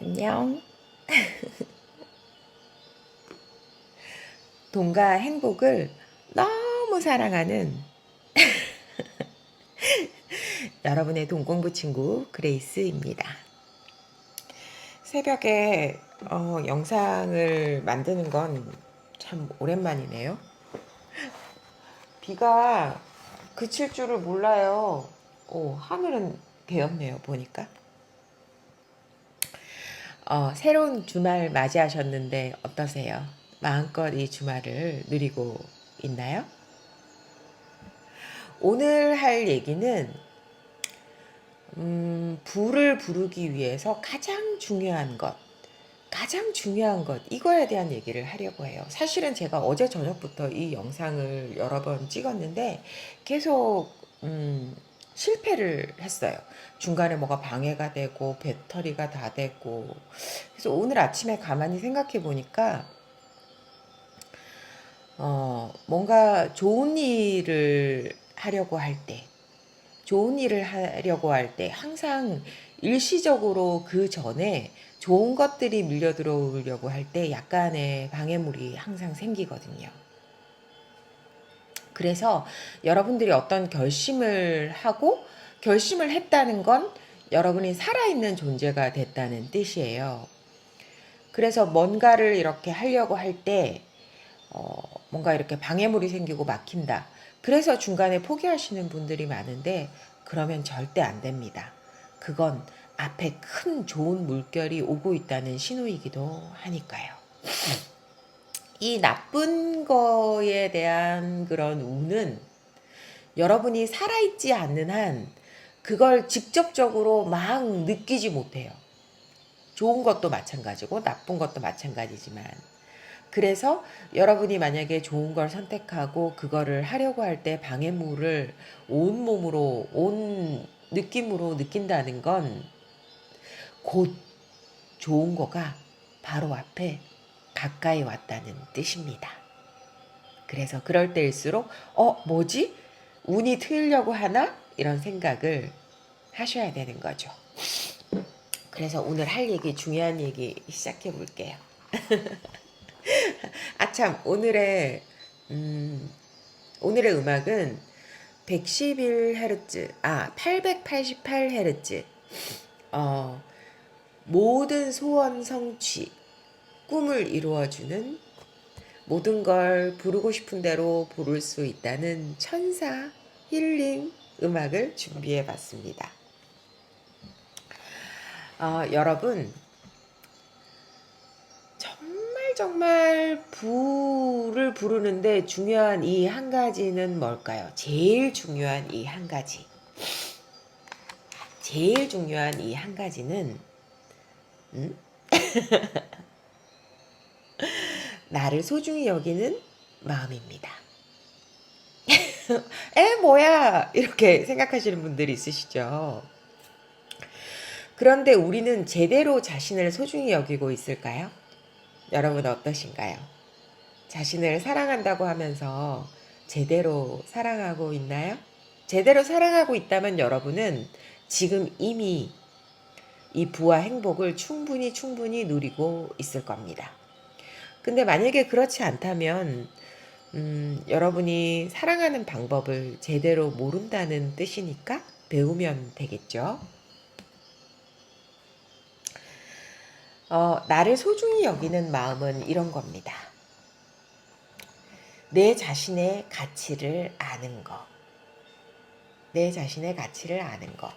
안녕. 돈과 행복을 너무 사랑하는 여러분의 돈 공부 친구 그레이스입니다. 새벽에 영상을 만드는 건 참 오랜만이네요. 비가 그칠 줄을 몰라요. 하늘은 개었네요, 보니까. 새로운 주말 맞이하셨는데 어떠세요? 마음껏 이 주말을 누리고 있나요? 오늘 할 얘기는 부를 부르기 위해서 가장 중요한 것, 이거에 대한 얘기를 하려고 해요. 사실은 제가 어제 저녁부터 이 영상을 여러 번 찍었는데 계속 실패를 했어요. 중간에 뭐가 방해가 되고 배터리가 다 되고. 그래서 오늘 아침에 가만히 생각해 보니까 뭔가 좋은 일을 하려고 할 때 항상 일시적으로 그 전에 좋은 것들이 밀려 들어오려고 할 때 약간의 방해물이 항상 생기거든요. 그래서 여러분들이 어떤 결심을 했다는 건 여러분이 살아있는 존재가 됐다는 뜻이에요. 그래서 뭔가를 이렇게 하려고 할 때 뭔가 이렇게 방해물이 생기고 막힌다. 그래서 중간에 포기하시는 분들이 많은데 그러면 절대 안 됩니다. 그건 앞에 큰 좋은 물결이 오고 있다는 신호이기도 하니까요. 이 나쁜 거에 대한 그런 운은 여러분이 살아있지 않는 한 그걸 직접적으로 막 느끼지 못해요. 좋은 것도 마찬가지고 나쁜 것도 마찬가지지만 그래서 여러분이 만약에 좋은 걸 선택하고 그거를 하려고 할 때 방해물을 온몸으로, 온 느낌으로 느낀다는 건 곧 좋은 거가 바로 앞에 가까이 왔다는 뜻입니다. 그래서 그럴 때일수록, 뭐지? 운이 트이려고 하나? 이런 생각을 하셔야 되는 거죠. 그래서 오늘 할 얘기, 중요한 얘기 시작해 볼게요. 아참, 오늘의 음악은 111Hz, 888Hz, 어, 모든 소원 성취, 꿈을 이루어주는 모든 걸 부르고 싶은 대로 부를 수 있다는 천사 힐링 음악을 준비해 봤습니다. 여러분, 정말 부를 부르는데 중요한 이 한 가지는 뭘까요? 제일 중요한 이 한 가지. 제일 중요한 이 한 가지는 나를 소중히 여기는 마음입니다. 뭐야 이렇게 생각하시는 분들이 있으시죠. 그런데 우리는 제대로 자신을 소중히 여기고 있을까요? 여러분 어떠신가요? 자신을 사랑한다고 하면서 제대로 사랑하고 있나요? 제대로 사랑하고 있다면 여러분은 지금 이미 이 부와 행복을 충분히 누리고 있을 겁니다. 근데 만약에 그렇지 않다면 여러분이 사랑하는 방법을 제대로 모른다는 뜻이니까 배우면 되겠죠. 나를 소중히 여기는 마음은 이런 겁니다. 내 자신의 가치를 아는 것. 내 자신의 가치를 아는 것.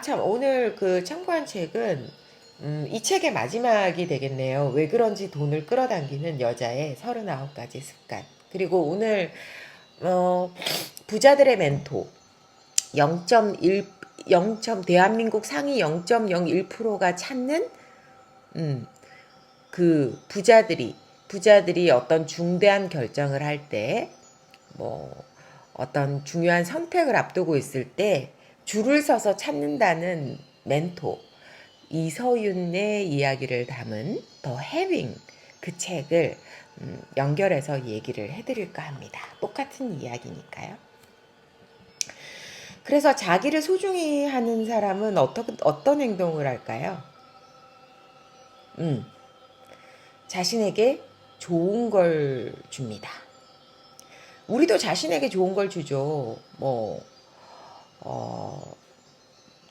참, 오늘 그 참고한 책은, 이 책의 마지막이 되겠네요. 왜 그런지 돈을 끌어당기는 여자의 39가지 습관. 그리고 오늘, 부자들의 멘토, 0.1, 대한민국 상위 0.01%가 찾는, 그 부자들이 어떤 중대한 결정을 할 때, 뭐, 어떤 중요한 선택을 앞두고 있을 때 줄을 서서 찾는다는 멘토 이서윤의 이야기를 담은 더 해빙 그 책을 연결해서 얘기를 해드릴까 합니다. 똑같은 이야기니까요. 그래서 자기를 소중히 하는 사람은 어떤 행동을 할까요? 자신에게 좋은 걸 줍니다. 우리도 자신에게 좋은 걸 주죠. 어,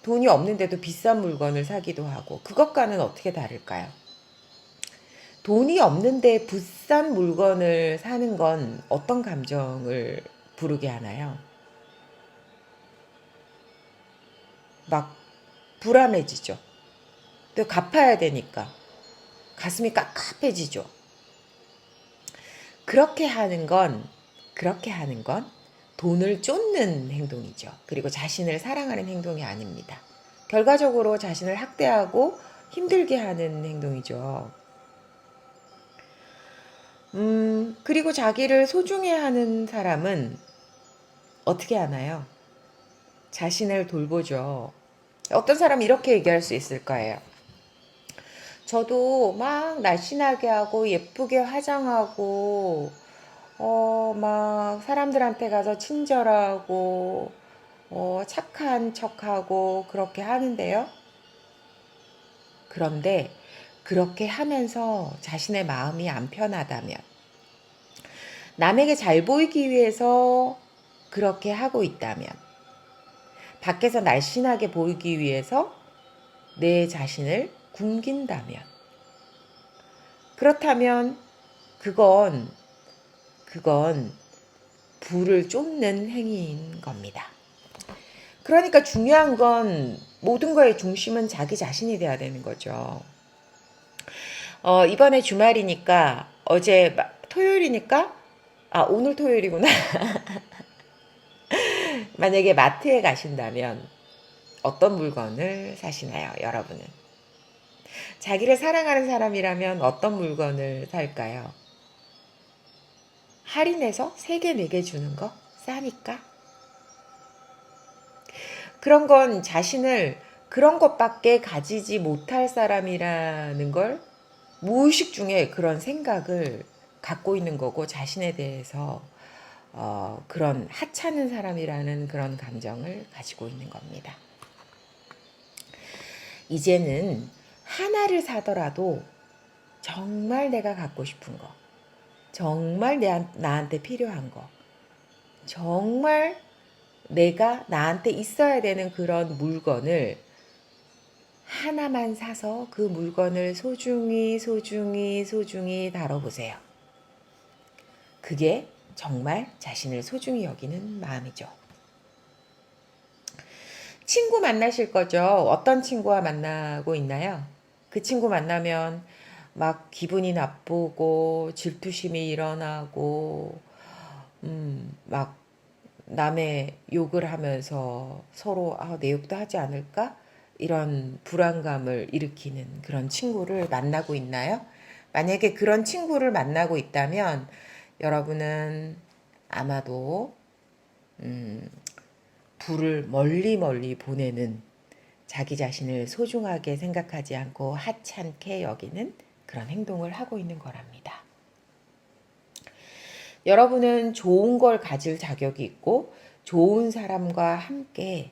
돈이 없는데도 비싼 물건을 사기도 하고, 그것과는 어떻게 다를까요? 돈이 없는데 비싼 물건을 사는 건 어떤 감정을 부르게 하나요? 막 불안해지죠. 또 갚아야 되니까 가슴이 깝깝해지죠. 그렇게 하는 건 돈을 쫓는 행동이죠. 그리고 자신을 사랑하는 행동이 아닙니다. 결과적으로 자신을 학대하고 힘들게 하는 행동이죠. 그리고 자기를 소중히 하는 사람은 어떻게 하나요? 자신을 돌보죠. 어떤 사람이 이렇게 얘기할 수 있을 거예요. 저도 막 날씬하게 하고 예쁘게 화장하고 막 사람들한테 가서 친절하고 착한 척하고 그렇게 하는데요. 그런데 그렇게 하면서 자신의 마음이 안 편하다면, 남에게 잘 보이기 위해서 그렇게 하고 있다면, 밖에서 날씬하게 보이기 위해서 내 자신을 굶긴다면, 그렇다면 그건 부를 쫓는 행위인 겁니다. 그러니까 중요한 건 모든 거의 중심은 자기 자신이 돼야 되는 거죠. 이번에 주말이니까 어제 토요일이니까 오늘 토요일이구나. 만약에 마트에 가신다면 어떤 물건을 사시나요, 여러분은? 자기를 사랑하는 사람이라면 어떤 물건을 살까요? 할인해서 3개, 4개 주는 거? 싸니까? 그런 건 자신을 그런 것밖에 가지지 못할 사람이라는 걸 무의식 중에 그런 생각을 갖고 있는 거고, 자신에 대해서 그런 하찮은 사람이라는 그런 감정을 가지고 있는 겁니다. 이제는 하나를 사더라도 정말 내가 갖고 싶은 거, 정말 나한테 필요한 거, 정말 내가 나한테 있어야 되는 그런 물건을 하나만 사서 그 물건을 소중히 다뤄보세요. 그게 정말 자신을 소중히 여기는 마음이죠. 친구 만나실 거죠? 어떤 친구와 만나고 있나요? 그 친구 만나면 막 기분이 나쁘고 질투심이 일어나고 막 남의 욕을 하면서 서로 내 욕도 하지 않을까? 이런 불안감을 일으키는 그런 친구를 만나고 있나요? 만약에 그런 친구를 만나고 있다면 여러분은 아마도 불을 멀리 보내는, 자기 자신을 소중하게 생각하지 않고 하찮게 여기는 그런 행동을 하고 있는 거랍니다. 여러분은 좋은 걸 가질 자격이 있고 좋은 사람과 함께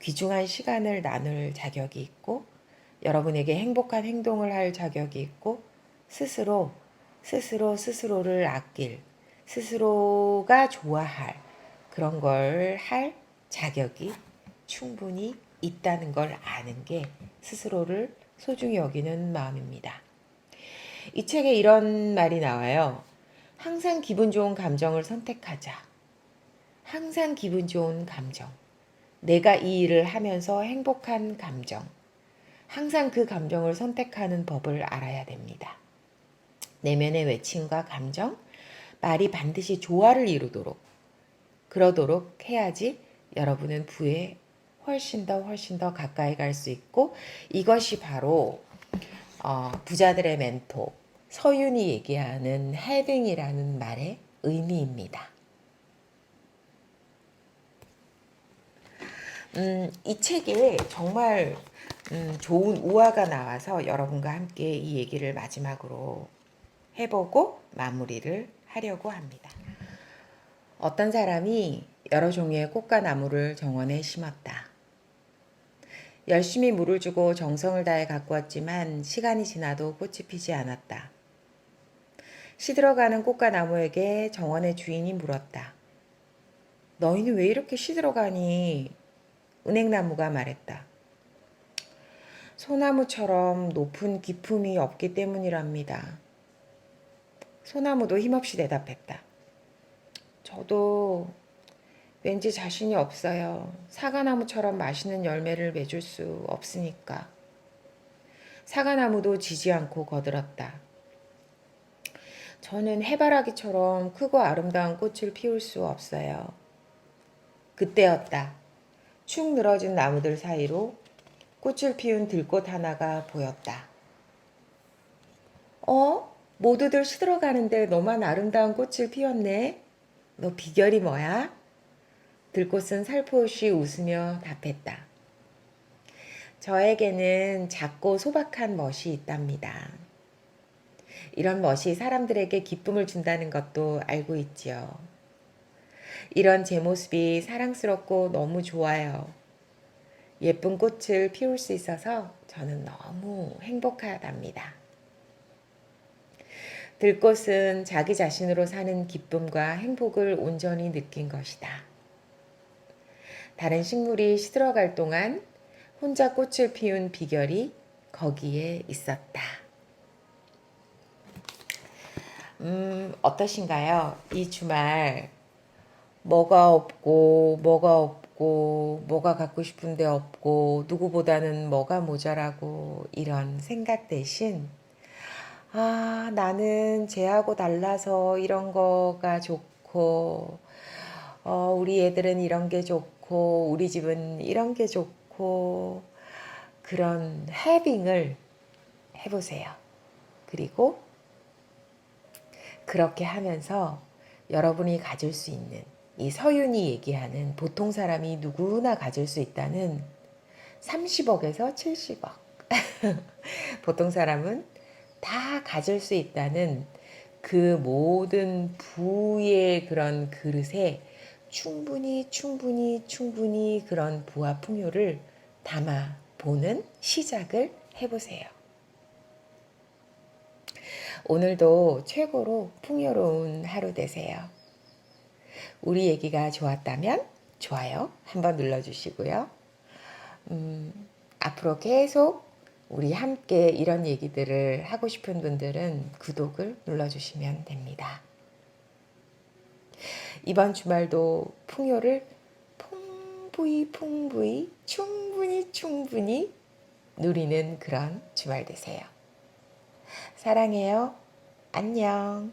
귀중한 시간을 나눌 자격이 있고 여러분에게 행복한 행동을 할 자격이 있고 스스로를 아낄, 스스로가 좋아할 그런 걸 할 자격이 충분히 있다는 걸 아는 게 스스로를 소중히 여기는 마음입니다. 이 책에 이런 말이 나와요. 항상 기분 좋은 감정을 선택하자. 항상 기분 좋은 감정. 내가 이 일을 하면서 행복한 감정. 항상 그 감정을 선택하는 법을 알아야 됩니다. 내면의 외침과 감정, 말이 반드시 조화를 이루도록, 그러도록 해야지 여러분은 부에 훨씬 더 가까이 갈 수 있고, 이것이 바로 부자들의 멘토 서윤이 얘기하는 해빙이라는 말의 의미입니다. 이 책에 정말 좋은 우화가 나와서 여러분과 함께 이 얘기를 마지막으로 해보고 마무리를 하려고 합니다. 어떤 사람이 여러 종류의 꽃과 나무를 정원에 심었다. 열심히 물을 주고 정성을 다해 가꾸었지만 시간이 지나도 꽃이 피지 않았다. 시들어가는 꽃과 나무에게 정원의 주인이 물었다. 너희는 왜 이렇게 시들어가니? 은행나무가 말했다. 소나무처럼 높은 기품이 없기 때문이랍니다. 소나무도 힘없이 대답했다. 저도 왠지 자신이 없어요. 사과나무처럼 맛있는 열매를 맺을 수 없으니까. 사과나무도 지지 않고 거들었다. 저는 해바라기처럼 크고 아름다운 꽃을 피울 수 없어요. 그때였다. 축 늘어진 나무들 사이로 꽃을 피운 들꽃 하나가 보였다. 모두들 시들어가는데 너만 아름다운 꽃을 피웠네. 너 비결이 뭐야? 들꽃은 살포시 웃으며 답했다. 저에게는 작고 소박한 멋이 있답니다. 이런 멋이 사람들에게 기쁨을 준다는 것도 알고 있지요. 이런 제 모습이 사랑스럽고 너무 좋아요. 예쁜 꽃을 피울 수 있어서 저는 너무 행복하답니다. 들꽃은 자기 자신으로 사는 기쁨과 행복을 온전히 느낀 것이다. 다른 식물이 시들어갈 동안 혼자 꽃을 피운 비결이 거기에 있었다. 어떠신가요? 이 주말 뭐가 없고 뭐가 갖고 싶은데 없고 누구보다는 뭐가 모자라고 이런 생각 대신 나는 쟤하고 달라서 이런 거가 좋고 우리 애들은 이런 게 좋고 우리 집은 이런 게 좋고 그런 해빙을 해보세요. 그리고 그렇게 하면서 여러분이 가질 수 있는 이 서윤이 얘기하는 보통 사람이 누구나 가질 수 있다는 30억에서 70억 보통 사람은 다 가질 수 있다는 그 모든 부의 그런 그릇에 충분히 그런 부와 풍요를 담아 보는 시작을 해보세요. 오늘도 최고로 풍요로운 하루 되세요. 우리 얘기가 좋았다면 좋아요 한번 눌러주시고요. 앞으로 계속 우리 함께 이런 얘기들을 하고 싶은 분들은 구독을 눌러주시면 됩니다. 이번 주말도 풍요를 풍부히 충분히 누리는 그런 주말 되세요. 사랑해요. 안녕.